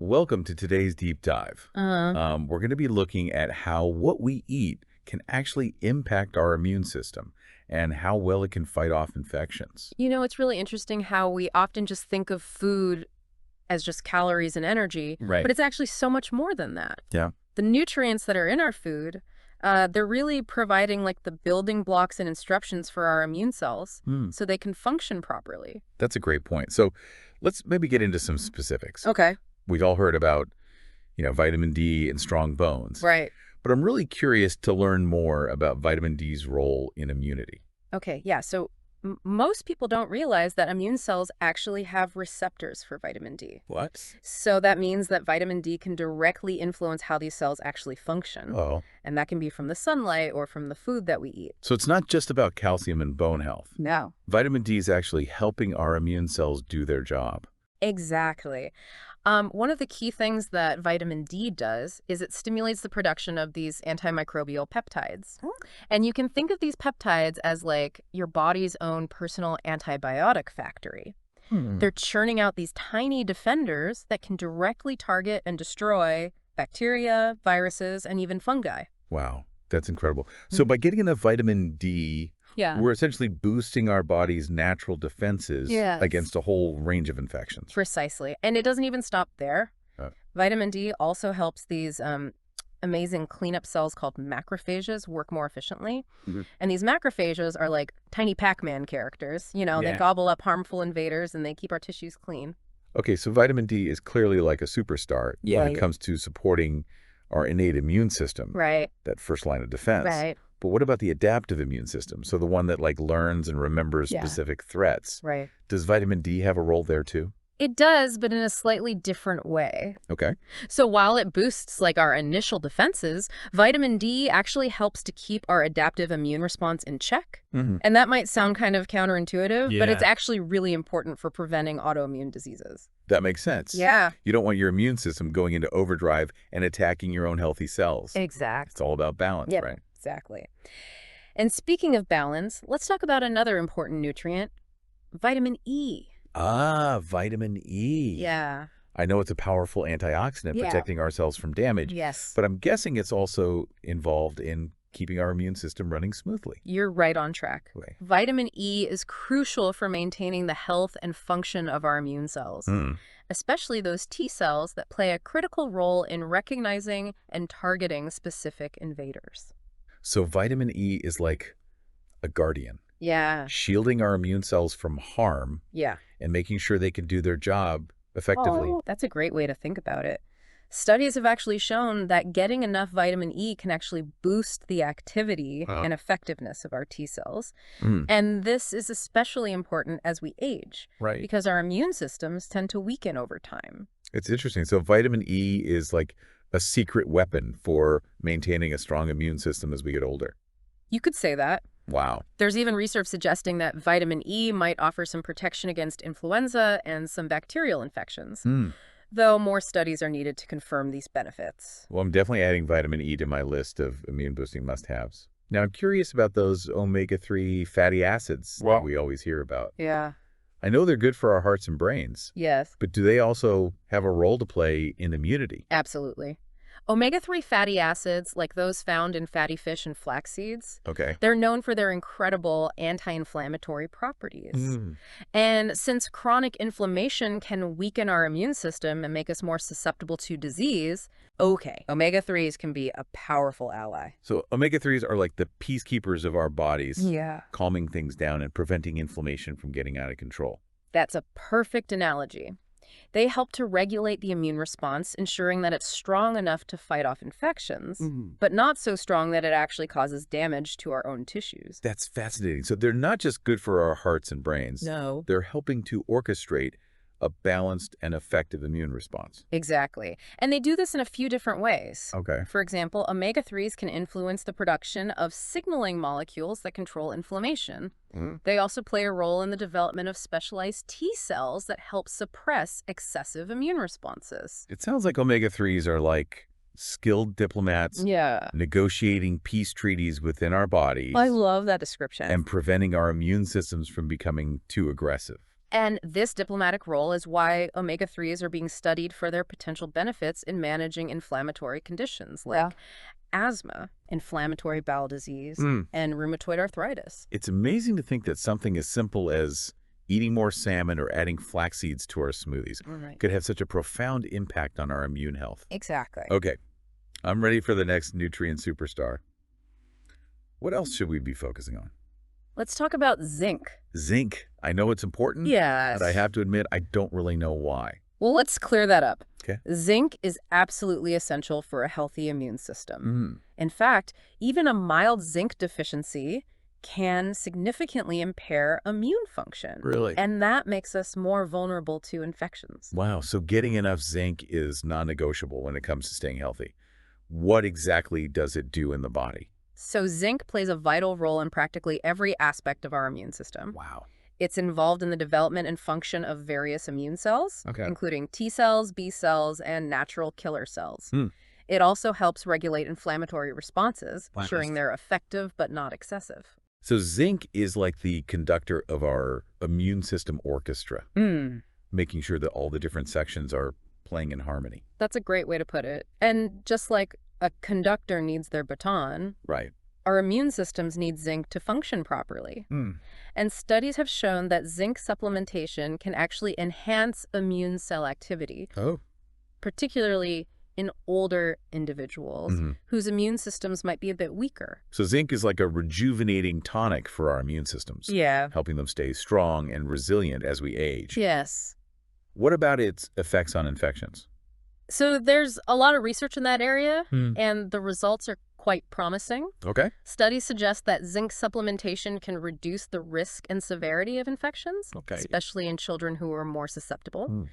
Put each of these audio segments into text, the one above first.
Welcome to today's deep dive. Uh, We're going to be looking at how what we eat can actually impact our immune system and how well it can fight off infections. it's really interesting how we often just think of food as just calories and energy, Right. but it's actually so much more than that. Yeah. The nutrients that are in our food, they're really providing like the building blocks and instructions for our immune cells Hmm. so they can function properly. That's a great point. So let's maybe get into some specifics. Okay. We've all heard about, vitamin D and strong bones, Right. but I'm really curious to learn more about vitamin D's role in immunity. Okay. Yeah. So most people don't realize that immune cells actually have receptors for vitamin D. What? So that means that vitamin D can directly influence how these cells actually function. Oh, And that can be from the sunlight or from the food that we eat. so it's not just about calcium and bone health. No. Vitamin D is actually helping our immune cells do their job. Exactly. One of the key things that vitamin D does is it stimulates the production of these antimicrobial peptides. And you can think of these peptides as like your body's own personal antibiotic factory. They're churning out these tiny defenders that can directly target and destroy bacteria, viruses, and even fungi. Wow, that's incredible. So by getting enough vitamin D, Yeah. we're essentially boosting our body's natural defenses Yes. against a whole range of infections. Precisely. And it doesn't even stop there. Uh, Vitamin D also helps these amazing cleanup cells called macrophages work more efficiently. Mhm. And these macrophages are like tiny Pac-Man characters. They Yeah. gobble up harmful invaders and they keep our tissues clean. Okay, so vitamin D is clearly like a superstar when it Right. comes to supporting our innate immune system, Right, that first line of defense. right, But what about the adaptive immune system? So the one that learns and remembers Yeah. specific threats. right. Does vitamin D have a role there too? It does, but in a slightly different way. Okay. So while it boosts like our initial defenses, vitamin D actually helps to keep our adaptive immune response in check. Mm-hmm. And that might sound kind of counterintuitive, but it's Yeah. actually really important for preventing autoimmune diseases. That makes sense. Yeah, You don't want your immune system going into overdrive and attacking your own healthy cells. exactly. It's all about balance, Yep, right? exactly. And speaking of balance, let's talk about another important nutrient, vitamin E. Ah, vitamin E. Yeah. I know it's a powerful antioxidant Yeah. protecting our cells from damage, Yes. but I'm guessing it's also involved in keeping our immune system running smoothly. You're right on track. Okay. Vitamin E is crucial for maintaining the health and function of our immune cells, Mm. especially those T cells that play a critical role in recognizing and targeting specific invaders. So vitamin E is like a guardian, Yeah. shielding our immune cells from harm Yeah. and making sure they can do their job effectively. Oh, that's a great way to think about it. Studies have actually shown that getting enough vitamin E can actually boost the activity Wow. and effectiveness of our T cells. Mm. And this is especially important as we age Right. because our immune systems tend to weaken over time. It's interesting. So vitamin E is like a secret weapon for maintaining a strong immune system as we get older. You could say that. Wow. There's even research suggesting that vitamin E might offer some protection against influenza and some bacterial infections, Mm. though more studies are needed to confirm these benefits. Well, I'm definitely adding vitamin E to my list of immune-boosting must-haves. Now, I'm curious about those omega-3 fatty acids Wow. that we always hear about. Yeah. I know they're good for our hearts and brains, Yes. but do they also have a role to play in immunity? Absolutely. Omega-3 fatty acids, like those found in fatty fish and flax seeds, Okay. they're known for their incredible anti-inflammatory properties. Mm. And since chronic inflammation can weaken our immune system and make us more susceptible to disease, okay, omega-3s can be a powerful ally. So omega-3s are like the peacekeepers of our bodies, Yeah. calming things down and preventing inflammation from getting out of control. That's a perfect analogy. They help to regulate the immune response, ensuring that it's strong enough to fight off infections, but not so strong that it actually causes damage to our own tissues. That's fascinating. So they're not just good for our hearts and brains. No. They're helping to orchestrate a balanced and effective immune response. Exactly. And they do this in a few different ways. Okay. For example, omega-3s can influence the production of signaling molecules that control inflammation. Mm. They also play a role in the development of specialized T cells that help suppress excessive immune responses. It sounds like omega-3s are like skilled diplomats Yeah. negotiating peace treaties within our bodies I love that description. and preventing our immune systems from becoming too aggressive. And this diplomatic role is why omega-3s are being studied for their potential benefits in managing inflammatory conditions like asthma, inflammatory bowel disease, Mm. and rheumatoid arthritis. It's amazing to think that something as simple as eating more salmon or adding flax seeds to our smoothies Right. could have such a profound impact on our immune health. Exactly. Okay, I'm ready for the next nutrient superstar. What else should we be focusing on? Let's talk about zinc. Zinc. I know it's important, Yes. but I have to admit I don't really know why. Well, let's clear that up. Okay. Zinc is absolutely essential for a healthy immune system. Mm. In fact, even a mild zinc deficiency can significantly impair immune function. Really? And that makes us more vulnerable to infections. Wow, so getting enough zinc is non-negotiable when it comes to staying healthy. What exactly does it do in the body? So zinc plays a vital role in practically every aspect of our immune system. Wow. It's involved in the development and function of various immune cells, Okay. including T cells, B cells, and natural killer cells. Hmm. It also helps regulate inflammatory responses, Wow. ensuring they're effective but not excessive. So zinc is like the conductor of our immune system orchestra, making sure that all the different sections are playing in harmony. That's a great way to put it. And just like a conductor needs their baton, Right. our immune systems need zinc to function properly. Hmm. And studies have shown that zinc supplementation can actually enhance immune cell activity, Oh. particularly in older individuals Mhm. whose immune systems might be a bit weaker. So zinc is like a rejuvenating tonic for our immune systems, Yeah. helping them stay strong and resilient as we age. Yes. What about its effects on infections? So there's a lot of research in that area, Hmm. and the results are quite promising. Okay. Studies suggest that zinc supplementation can reduce the risk and severity of infections, Okay. especially in children who are more susceptible. Hmm.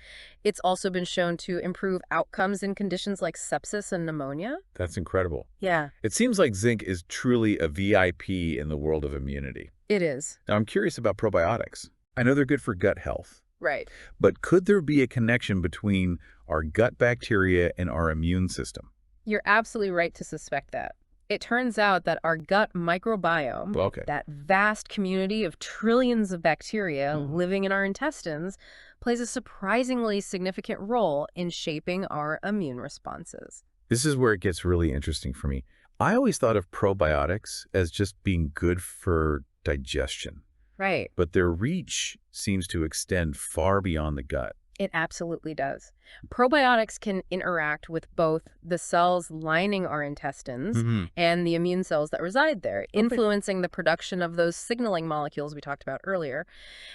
It's also been shown to improve outcomes in conditions like sepsis and pneumonia. That's incredible. Yeah, It seems like zinc is truly a VIP in the world of immunity. it is. Now, I'm curious about probiotics. I know they're good for gut health, Right. but could there be a connection between our gut bacteria and our immune system? You're absolutely right to suspect that. It turns out that our gut microbiome, Okay. that vast community of trillions of bacteria living in our intestines, plays a surprisingly significant role in shaping our immune responses. This is where it gets really interesting for me. I always thought of probiotics as just being good for digestion, Right. but their reach seems to extend far beyond the gut. It absolutely does. Probiotics can interact with both the cells lining our intestines and the immune cells that reside there, influencing the production of those signaling molecules we talked about earlier.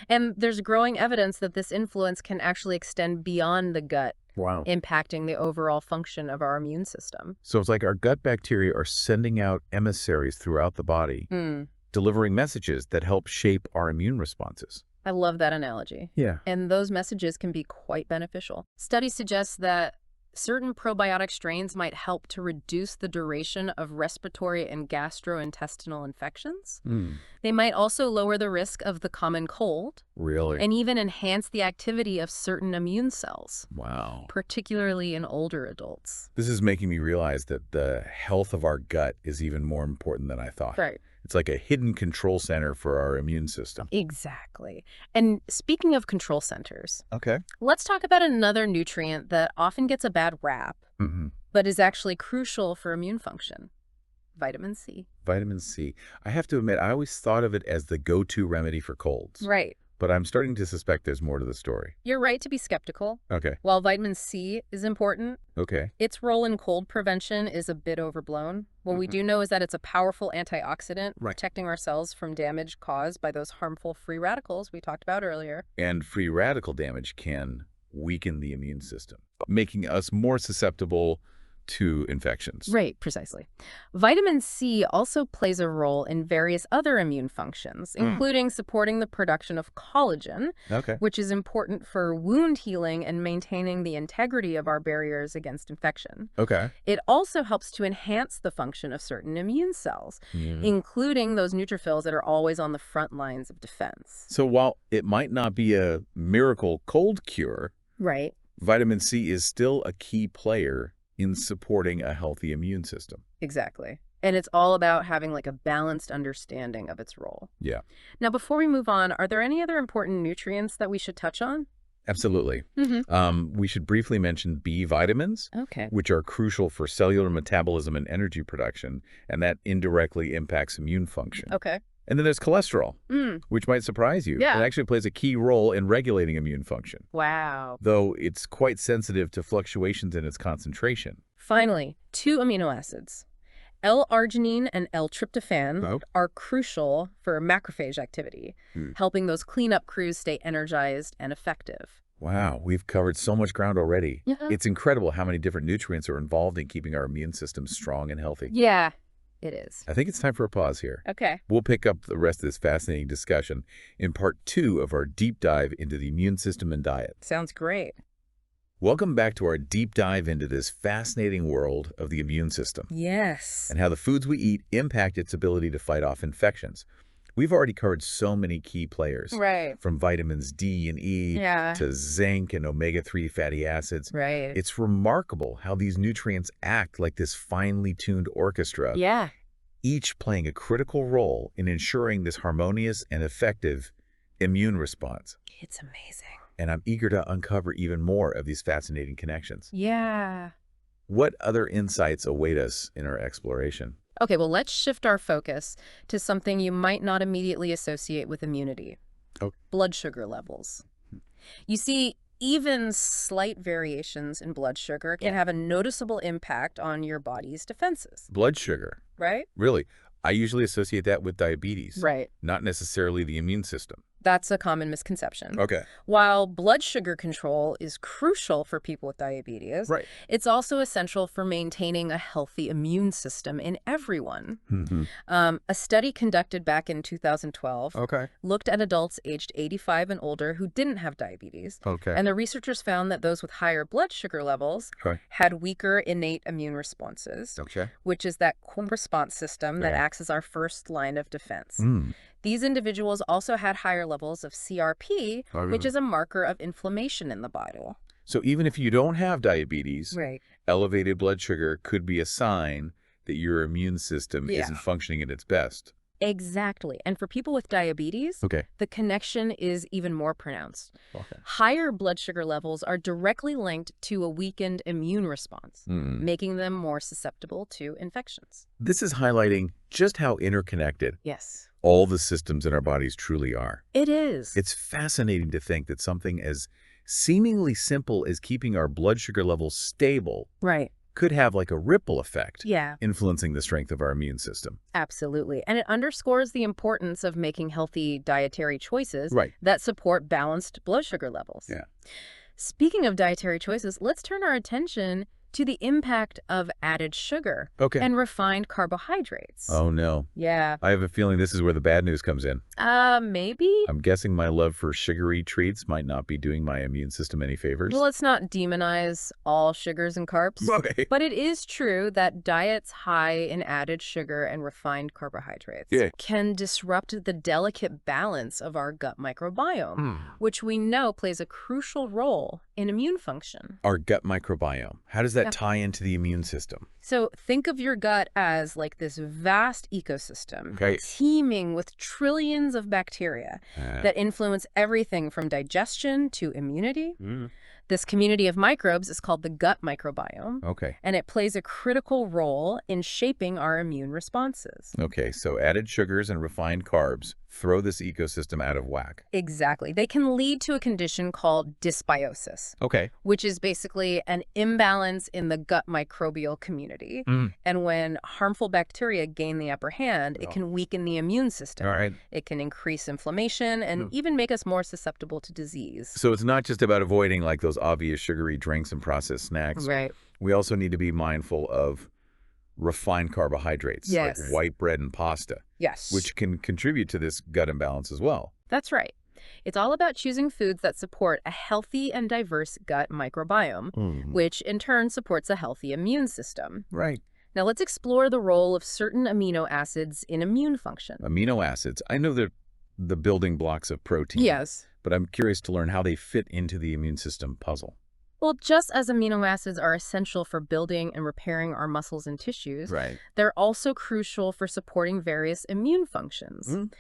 And there's growing evidence that this influence can actually extend beyond the gut, Wow. impacting the overall function of our immune system. So it's like our gut bacteria are sending out emissaries throughout the body, delivering messages that help shape our immune responses. I love that analogy. Yeah. And those messages can be quite beneficial. Studies suggest that certain probiotic strains might help to reduce the duration of respiratory and gastrointestinal infections. They might also lower the risk of the common cold Really? and even enhance the activity of certain immune cells, Wow. particularly in older adults. This is making me realize that the health of our gut is even more important than I thought. Right. It's like a hidden control center for our immune system. Exactly. And speaking of control centers, Okay. let's talk about another nutrient that often gets a bad rap, but is actually crucial for immune function: vitamin C. Vitamin C. I have to admit, I always thought of it as the go-to remedy for colds. Right. But I'm starting to suspect there's more to the story. You're right to be skeptical. Okay. While vitamin C is important, Okay. its role in cold prevention is a bit overblown. What we do know is that it's a powerful antioxidant, Right. protecting our cells from damage caused by those harmful free radicals we talked about earlier. And free radical damage can weaken the immune system, making us more susceptible to infections. Right, precisely. Vitamin C also plays a role in various other immune functions, including supporting the production of collagen, Okay. which is important for wound healing and maintaining the integrity of our barriers against infection. Okay. It also helps to enhance the function of certain immune cells, including those neutrophils that are always on the front lines of defense. So while it might not be a miracle cold cure, Right. vitamin C is still a key player in supporting a healthy immune system. Exactly. And it's all about having like a balanced understanding of its role. Yeah, Now, before we move on, are there any other important nutrients that we should touch on? absolutely. We should briefly mention B vitamins, Okay. which are crucial for cellular metabolism and energy production, and that indirectly impacts immune function. Okay. And then there's cholesterol, which might surprise you. Yeah. It actually plays a key role in regulating immune function, Wow. though it's quite sensitive to fluctuations in its concentration. Finally, 2 amino acids. L-arginine and L-tryptophan are crucial for macrophage activity, helping those cleanup crews stay energized and effective. Wow, we've covered so much ground already. Yeah. It's incredible how many different nutrients are involved in keeping our immune system strong and healthy. Yeah, it is. I think it's time for a pause here. Okay. We'll pick up the rest of this fascinating discussion in part 2 of our deep dive into the immune system and diet. Sounds great. Welcome back to our deep dive into this fascinating world of the immune system Yes. and how the foods we eat impact its ability to fight off infections. We've already covered so many key players, Right. from vitamins D and E Yeah. to zinc and omega-3 fatty acids. Right. It's remarkable how these nutrients act like this finely tuned orchestra, Yeah. each playing a critical role in ensuring this harmonious and effective immune response. It's amazing. And I'm eager to uncover even more of these fascinating connections. Yeah. What other insights await us in our exploration? Okay, well, let's shift our focus to something you might not immediately associate with immunity. Okay. Blood sugar levels. You see, even slight variations in blood sugar can have a noticeable impact on your body's defenses, Blood sugar. right? Really? I usually associate that with diabetes, Right. not necessarily the immune system. That's a common misconception. Okay. While blood sugar control is crucial for people with diabetes, Right. it's also essential for maintaining a healthy immune system in everyone. A study conducted back in 2012 Okay. looked at adults aged 85 and older who didn't have diabetes, Okay. and the researchers found that those with higher blood sugar levels Okay. had weaker innate immune responses, Okay. which is that core response system that Yeah. acts as our first line of defense. Mm. These individuals also had higher levels of CRP, which is a marker of inflammation in the body. So even if you don't have diabetes, Right. elevated blood sugar could be a sign that your immune system Yeah. isn't functioning at its best. Exactly. And for people with diabetes, Okay. the connection is even more pronounced. Okay. Higher blood sugar levels are directly linked to a weakened immune response, making them more susceptible to infections. This is highlighting just how interconnected Yes. all the systems in our bodies truly are. It is. It's fascinating to think that something as seemingly simple as keeping our blood sugar levels stable Right. could have like a ripple effect, Yeah, influencing the strength of our immune system. absolutely. And it underscores the importance of making healthy dietary choices Right. that support balanced blood sugar levels. Yeah. Speaking of dietary choices, let's turn our attention to the impact of added sugar Okay. and refined carbohydrates. Oh, no. Yeah. I have a feeling this is where the bad news comes in. Maybe? I'm guessing my love for sugary treats might not be doing my immune system any favors. Well, let's not demonize all sugars and carbs. Okay. But it is true that diets high in added sugar and refined carbohydrates can disrupt the delicate balance of our gut microbiome, which we know plays a crucial role in immune function. Our gut microbiome. How does that tie into the immune system? So think of your gut as like this vast ecosystem Okay. teeming with trillions of bacteria that influence everything from digestion to immunity. This community of microbes is called the gut microbiome, Okay. and it plays a critical role in shaping our immune responses. Okay, so added sugars and refined carbs throw this ecosystem out of whack. Exactly. They can lead to a condition called dysbiosis, Okay. which is basically an imbalance in the gut microbial community. And when harmful bacteria gain the upper hand, it can weaken the immune system. All right. It can increase inflammation and even make us more susceptible to disease. So it's not just about avoiding like those obvious sugary drinks and processed snacks. Right. We also need to be mindful of refined carbohydrates, Yes. like white bread and pasta, Yes. which can contribute to this gut imbalance as well. That's right. It's all about choosing foods that support a healthy and diverse gut microbiome, which in turn supports a healthy immune system. Right. Now let's explore the role of certain amino acids in immune function. Amino acids. I know they're the building blocks of protein. Yes. But I'm curious to learn how they fit into the immune system puzzle. Well, just as amino acids are essential for building and repairing our muscles and tissues, Right. they're also crucial for supporting various immune functions. Mm.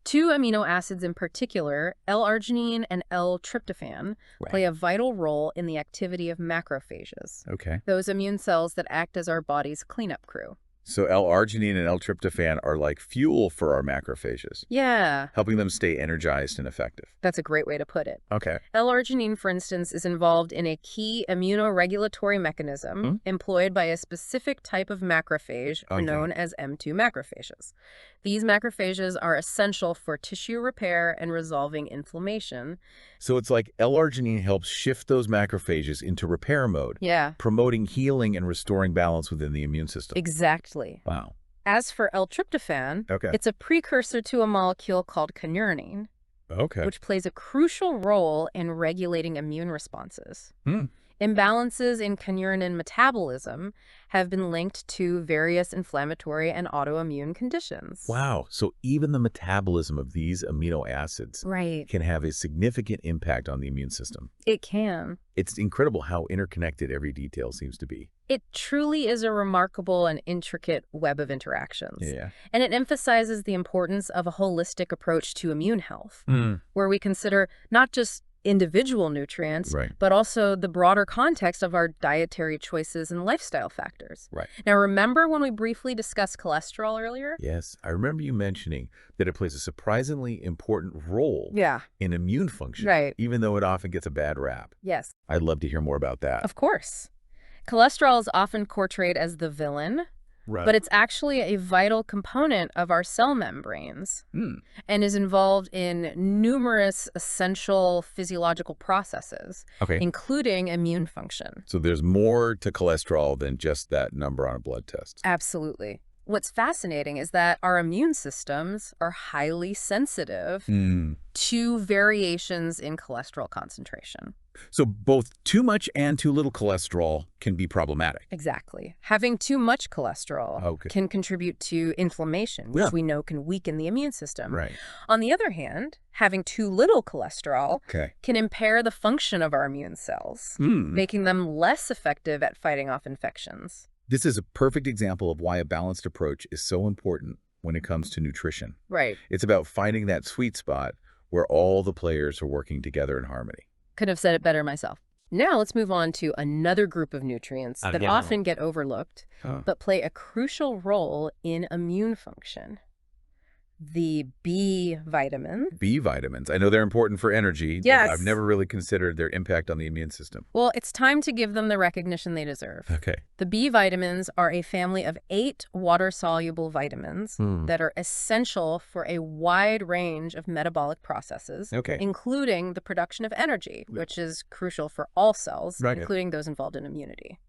Two amino acids in particular, L-arginine and L-tryptophan, play Right. a vital role in the activity of macrophages, Okay. those immune cells that act as our body's cleanup crew. So L-arginine and L-tryptophan are like fuel for our macrophages, Yeah, helping them stay energized and effective. that's a great way to put it. Okay. L-arginine, for instance, is involved in a key immunoregulatory mechanism employed by a specific type of macrophage known as M2 macrophages. These macrophages are essential for tissue repair and resolving inflammation. So it's like L-arginine helps shift those macrophages into repair mode, Yeah, promoting healing and restoring balance within the immune system. exactly. Wow. As for L-tryptophan, Okay. it's a precursor to a molecule called kynurenine, Okay. which plays a crucial role in regulating immune responses. Hmm. Imbalances in kynurenine metabolism have been linked to various inflammatory and autoimmune conditions. Wow. So even the metabolism of these amino acids Right. can have a significant impact on the immune system. It can. It's incredible how interconnected every detail seems to be. It truly is a remarkable and intricate web of interactions. Yeah. And it emphasizes the importance of a holistic approach to immune health, where we consider not just individual nutrients, Right. but also the broader context of our dietary choices and lifestyle factors. Right. Now, remember when we briefly discussed cholesterol earlier? Yes. I remember you mentioning that it plays a surprisingly important role Yeah. in immune function, Right. even though it often gets a bad rap. Yes. I'd love to hear more about that. Of course. Cholesterol is often portrayed as the villain, Right. but it's actually a vital component of our cell membranes Hmm. and is involved in numerous essential physiological processes, Okay. including immune function. So there's more to cholesterol than just that number on a blood test. Absolutely. What's fascinating is that our immune systems are highly sensitive to variations in cholesterol concentration. So both too much and too little cholesterol can be problematic. Exactly. Having too much cholesterol Okay. can contribute to inflammation, which Yeah. we know can weaken the immune system. Right. On the other hand, having too little cholesterol Okay. can impair the function of our immune cells, making them less effective at fighting off infections. This is a perfect example of why a balanced approach is so important when it comes to nutrition. Right. It's about finding that sweet spot where all the players are working together in harmony. Could have said it better myself. Now let's move on to another group of nutrients that often get overlooked, but play a crucial role in immune function. The B vitamin. B vitamins. I know they're important for energy. Yes. But I've never really considered their impact on the immune system. Well, it's time to give them the recognition they deserve. Okay. The B vitamins are a family of 8 water-soluble vitamins that are essential for a wide range of metabolic processes, including the production of energy, which is crucial for all cells, including those involved in immunity.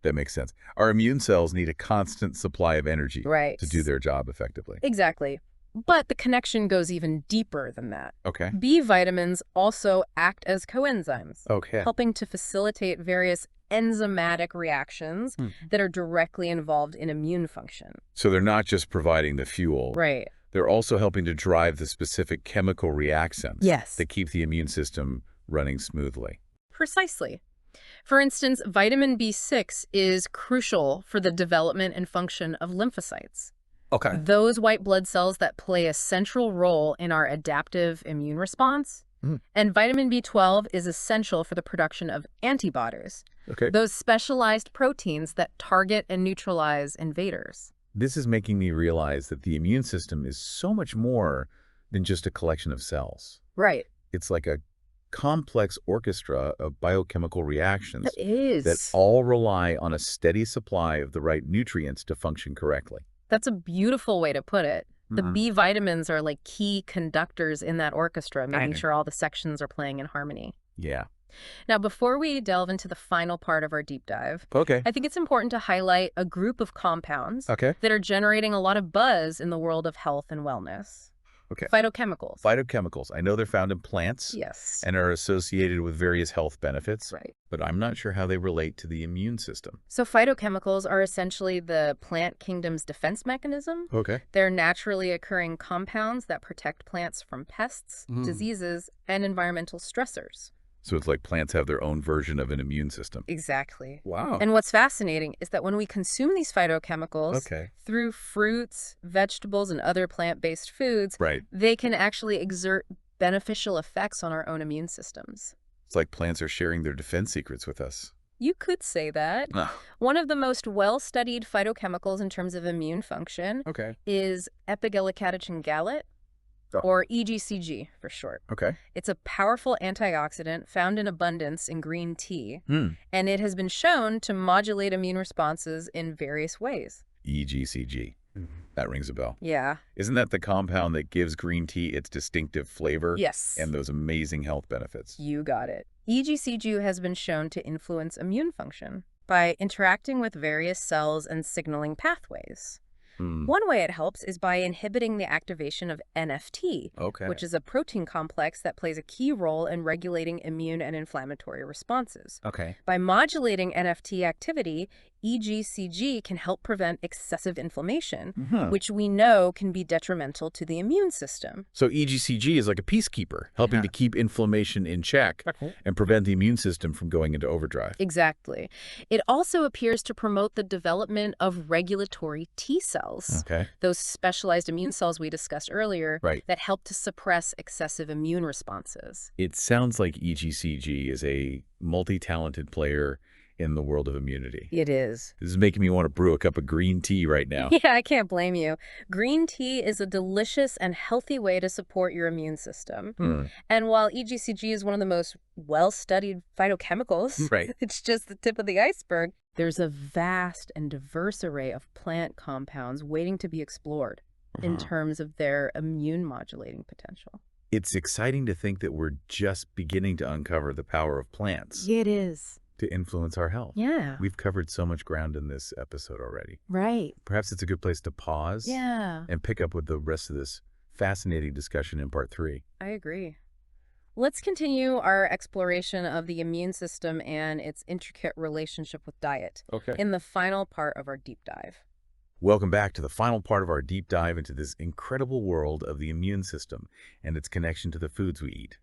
That makes sense. Our immune cells need a constant supply of energy Right. to do their job effectively. Exactly. But the connection goes even deeper than that. Okay. B vitamins also act as coenzymes, Okay. helping to facilitate various enzymatic reactions that are directly involved in immune function. So they're not just providing the fuel. Right. They're also helping to drive the specific chemical reactions that keep the immune system running smoothly. Precisely. For instance, vitamin B6 is crucial for the development and function of lymphocytes. Okay. Those white blood cells that play a central role in our adaptive immune response. And vitamin B12 is essential for the production of antibodies, Okay. those specialized proteins that target and neutralize invaders. This is making me realize that the immune system is so much more than just a collection of cells. Right. It's like a complex orchestra of biochemical reactions It is. that all rely on a steady supply of the right nutrients to function correctly. That's a beautiful way to put it. The B vitamins are like key conductors in that orchestra, making sure all the sections are playing in harmony. Yeah. Now, before we delve into the final part of our deep dive, Okay. I think it's important to highlight a group of compounds Okay. that are generating a lot of buzz in the world of health and wellness. Okay. Phytochemicals. Phytochemicals. I know they're found in plants Yes. and are associated with various health benefits, Right. but I'm not sure how they relate to the immune system. So phytochemicals are essentially the plant kingdom's defense mechanism. Okay. They're naturally occurring compounds that protect plants from pests, diseases, and environmental stressors. So it's like plants have their own version of an immune system. Exactly. Wow. And what's fascinating is that when we consume these phytochemicals Okay. through fruits, vegetables, and other plant-based foods, Right. they can actually exert beneficial effects on our own immune systems. It's like plants are sharing their defense secrets with us. You could say that. Ah, One of the most well-studied phytochemicals in terms of immune function okay. is epigallocatechin gallate, Oh. or EGCG for short. Okay. It's a powerful antioxidant found in abundance in green tea, Hmm. and it has been shown to modulate immune responses in various ways. EGCG. That rings a bell. Yeah. Isn't that the compound that gives green tea its distinctive flavor Yes. and those amazing health benefits? You got it. EGCG has been shown to influence immune function by interacting with various cells and signaling pathways. Hmm. One way it helps is by inhibiting the activation of NFT, Okay. which is a protein complex that plays a key role in regulating immune and inflammatory responses. Okay. By modulating NFT activity, EGCG can help prevent excessive inflammation, which we know can be detrimental to the immune system. So EGCG is like a peacekeeper, helping to keep inflammation in check and prevent the immune system from going into overdrive. Exactly. It also appears to promote the development of regulatory T cells, Okay. those specialized immune cells we discussed earlier Right. that help to suppress excessive immune responses. It sounds like EGCG is a multi-talented player in the world of immunity. It is. This is making me want to brew a cup of green tea right now. Yeah, I can't blame you. Green tea is a delicious and healthy way to support your immune system. And while EGCG is one of the most well-studied phytochemicals, Right. it's just the tip of the iceberg. There's a vast and diverse array of plant compounds waiting to be explored in terms of their immune modulating potential. It's exciting to think that we're just beginning to uncover the power of plants It is. to influence our health. Yeah. We've covered so much ground in this episode already. Right. Perhaps it's a good place to pause Yeah. and pick up with the rest of this fascinating discussion in part 3. I agree. Let's continue our exploration of the immune system and its intricate relationship with diet Okay. in the final part of our deep dive. Welcome back to the final part of our deep dive into this incredible world of the immune system and its connection to the foods we eat.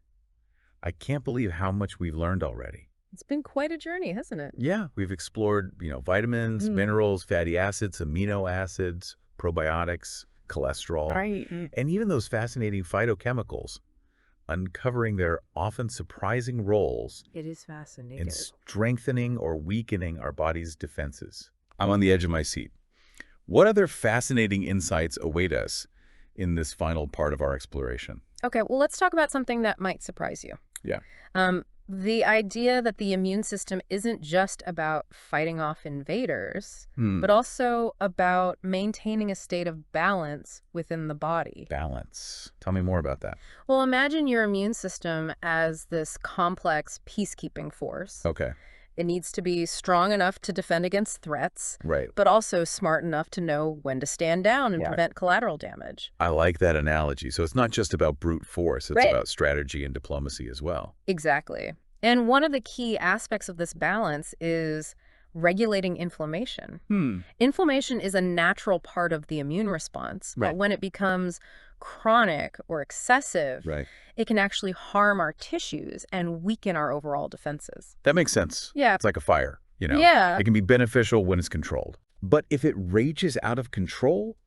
I can't believe how much we've learned already. It's been quite a journey, hasn't it? Yeah, we've explored, vitamins, minerals, fatty acids, amino acids, probiotics, cholesterol, Right. and even those fascinating phytochemicals, uncovering their often surprising roles It is fascinating. in strengthening or weakening our body's defenses. I'm on the edge of my seat. What other fascinating insights await us in this final part of our exploration? Okay, well, let's talk about something that might surprise you. Yeah. The idea that the immune system isn't just about fighting off invaders, but also about maintaining a state of balance within the body. Balance. Tell me more about that. Well, imagine your immune system as this complex peacekeeping force. Okay. It needs to be strong enough to defend against threats, Right. but also smart enough to know when to stand down and Yeah. prevent collateral damage. I like that analogy. So it's not just about brute force, it's Right. about strategy and diplomacy as well. Exactly. And one of the key aspects of this balance is regulating inflammation. Inflammation is a natural part of the immune response, Right. but when it becomes chronic or excessive, Right. it can actually harm our tissues and weaken our overall defenses. That makes sense. Yeah. It's like a fire, Yeah. It can be beneficial when it's controlled. But if it rages out of control,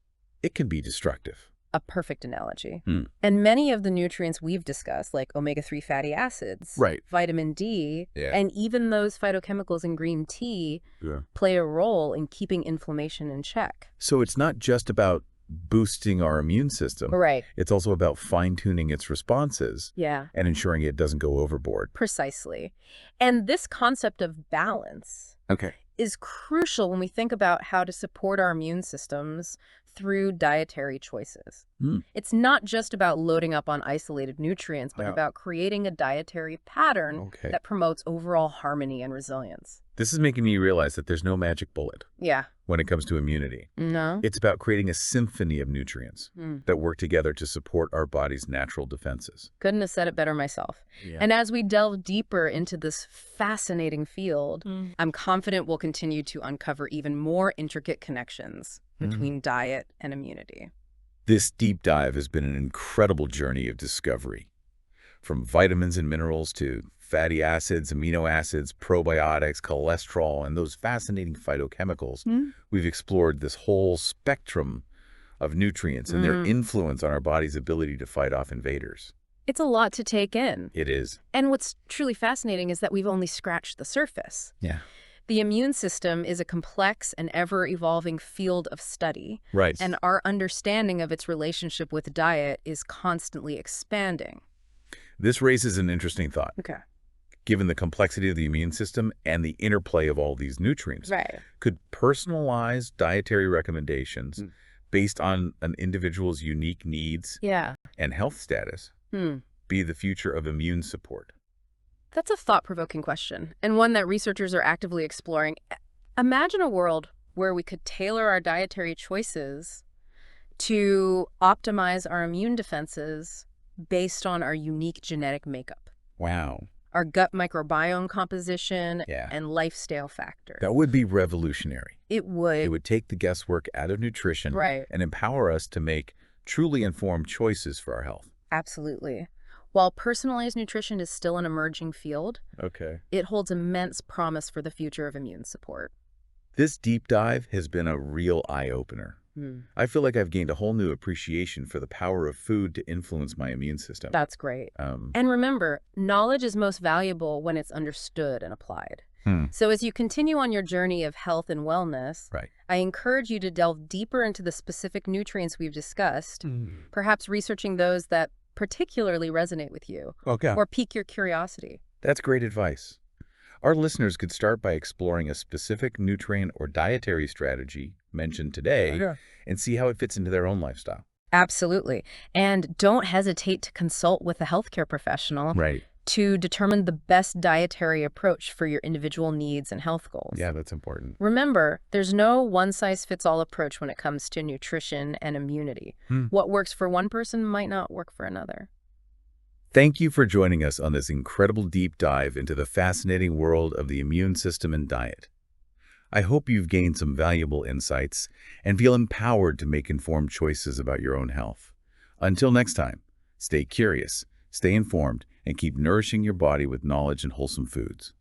it can be destructive. A perfect analogy. And many of the nutrients we've discussed, like omega-3 fatty acids, Right. vitamin D, Yeah. and even those phytochemicals in green tea Yeah. play a role in keeping inflammation in check. So it's not just about boosting our immune system. Right. It's also about fine-tuning its responses Yeah, and ensuring it doesn't go overboard. precisely. And this concept of balance Okay. is crucial when we think about how to support our immune systems through dietary choices. It's not just about loading up on isolated nutrients, but Yeah. about creating a dietary pattern Okay. that promotes overall harmony and resilience. This is making me realize that there's no magic bullet Yeah. when it comes to immunity. No? It's about creating a symphony of nutrients that work together to support our body's natural defenses. Couldn't have said it better myself. Yeah. And as we delve deeper into this fascinating field, I'm confident we'll continue to uncover even more intricate connections between diet and immunity. This deep dive has been an incredible journey of discovery. From vitamins and minerals to fatty acids, amino acids, probiotics, cholesterol, and those fascinating phytochemicals, we've explored this whole spectrum of nutrients and their influence on our body's ability to fight off invaders. It's a lot to take in. It is. And what's truly fascinating is that we've only scratched the surface. Yeah. The immune system is a complex and ever-evolving field of study. Right. And our understanding of its relationship with diet is constantly expanding. This raises an interesting thought. Okay. Given the complexity of the immune system and the interplay of all these nutrients, Right. could personalized dietary recommendations based on an individual's unique needs Yeah. and health status be the future of immune support? That's a thought-provoking question, and one that researchers are actively exploring. Imagine a world where we could tailor our dietary choices to optimize our immune defenses based on our unique genetic makeup, Wow. our gut microbiome composition, Yeah. and lifestyle factors. That would be revolutionary. It would. It would take the guesswork out of nutrition Right. and empower us to make truly informed choices for our health. Absolutely. While personalized nutrition is still an emerging field, Okay. it holds immense promise for the future of immune support. This deep dive has been a real eye-opener. I feel like I've gained a whole new appreciation for the power of food to influence my immune system. That's great. And remember, knowledge is most valuable when it's understood and applied. So as you continue on your journey of health and wellness, Right. I encourage you to delve deeper into the specific nutrients we've discussed, perhaps researching those that particularly resonate with you Okay. or pique your curiosity. That's great advice. Our listeners could start by exploring a specific nutrient or dietary strategy mentioned today and see how it fits into their own lifestyle. Absolutely. And don't hesitate to consult with a healthcare professional Right. to determine the best dietary approach for your individual needs and health goals. Yeah, that's important. Remember, there's no one-size-fits-all approach when it comes to nutrition and immunity. What works for one person might not work for another. Thank you for joining us on this incredible deep dive into the fascinating world of the immune system and diet. I hope you've gained some valuable insights and feel empowered to make informed choices about your own health. Until next time, stay curious, stay informed, and keep nourishing your body with knowledge and wholesome foods.